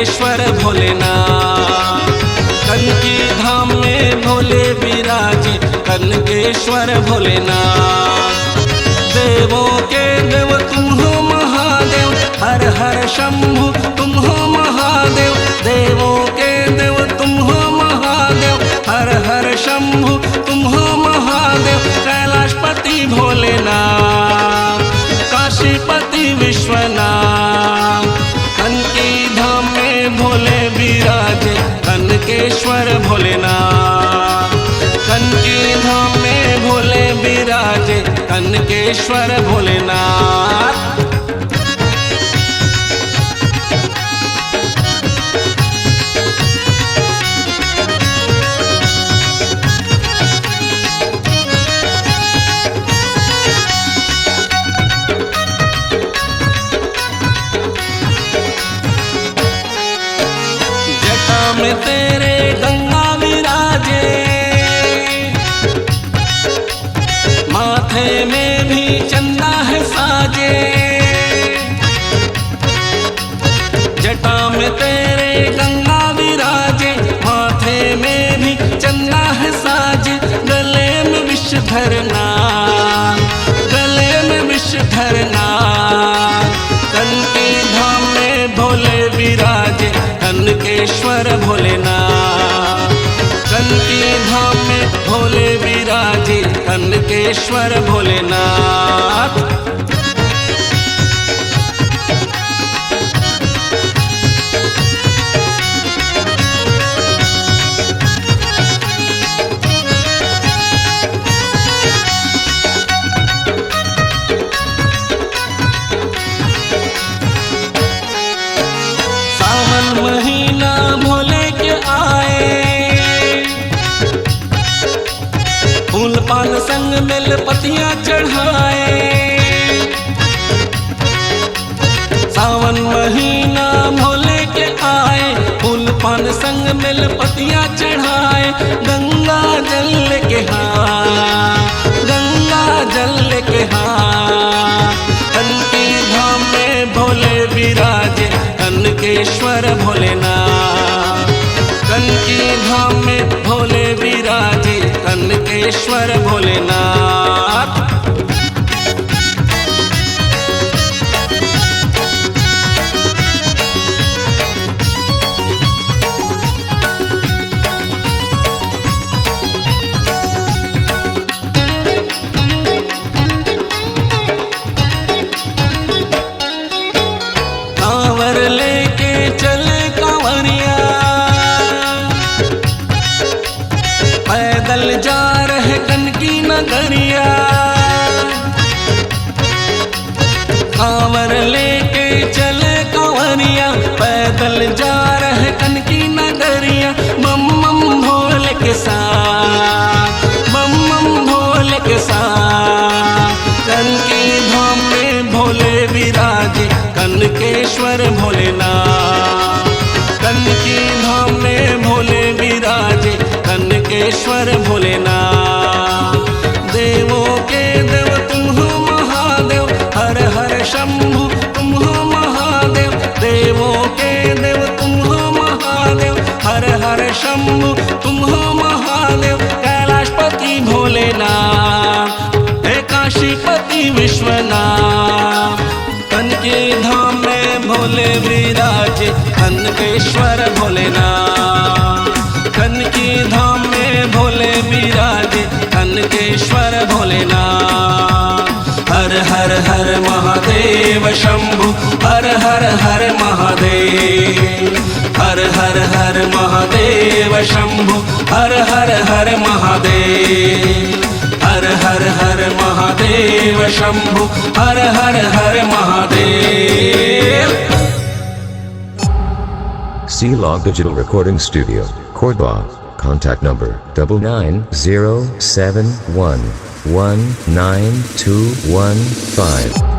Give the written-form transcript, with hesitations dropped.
कनकेश्वर भोलेनाथ। कनकी धाम में भोले विराजे कनकेश्वर भोलेनाथ। देवों के देव तुम हो महादेव, हर हर शंभु तुम हो महादेव। देवों के देव तुम हो महादेव, हर हर शंभु तुम हो महादेव। कैलाशपति भोलेनाथ, काशीपति विश्वनाथ। कनकी धाम में भोले विराजे कनकेश्वर भोलेनाथ। कनकी धाम में भोले विराजे कनकेश्वर भोलेनाथ। में तेरे गंगा विराजे, माथे में भी चंदा है साजे। जटा में तेरे गंगा विराजे, माथे में भी चंदा है साजे। गले में विषधर नाग, गले में विषधर नाग। कनकी धाम में भोले विराजे कनकेश्वर भोलेनाथ। कनकी धाम में भोले विराजे कनकेश्वर भोलेनाथ। महीना भोले के आए, फूल पान संग मिल पतियां चढ़ाए। सावन महीना भोले के आए, फूल पान संग मिल पतियां चढ़ाए। गंगा जल के हाथ, गंगा जल के हाथ। कनकी धाम में भोले विराजे कनकेश्वर भोलेनाथ। कनकी धाम में भोले विराजे कनकेश्वर भोलेनाथ। कांवर लेके चले कांवरिया, पैदल जा रहे कनकी नगरिया। कांवर लेके चले कांवरिया, पैदल जा रहे कनकी नगरिया। बम बम भोले के साथ, बम बम भोले के साथ। कनकी धाम में भोले विराजे कनकेश्वर भोलेनाथ। कनकी धाम में भोले विराजे कनकेश्वर भोलेनाथ। देवों के देव तुम हो महादेव, हर हर शंभु तुम हो महादेव। देवों के देव तुम हो महादेव, हर हर शंभु तुम हो महादेव। कैलाशपति भोलेनाथ, हे काशीपति विश्वनाथ। कनकी धाम में भोले विराजे कनकेश्वर भोलेनाथ। कनकी धाम में भोले विराजे कनकेश्वर भोलेनाथ। हर हर हर महादेव शंभु, हर हर हर महादेव। हर हर हर महादेव शंभु, हर हर हर महादेव। हर हर हर महादेव शंभु, हर हर हर Mahadev. C-Log Digital Recording Studio, Cordoba. Contact number 9907119215.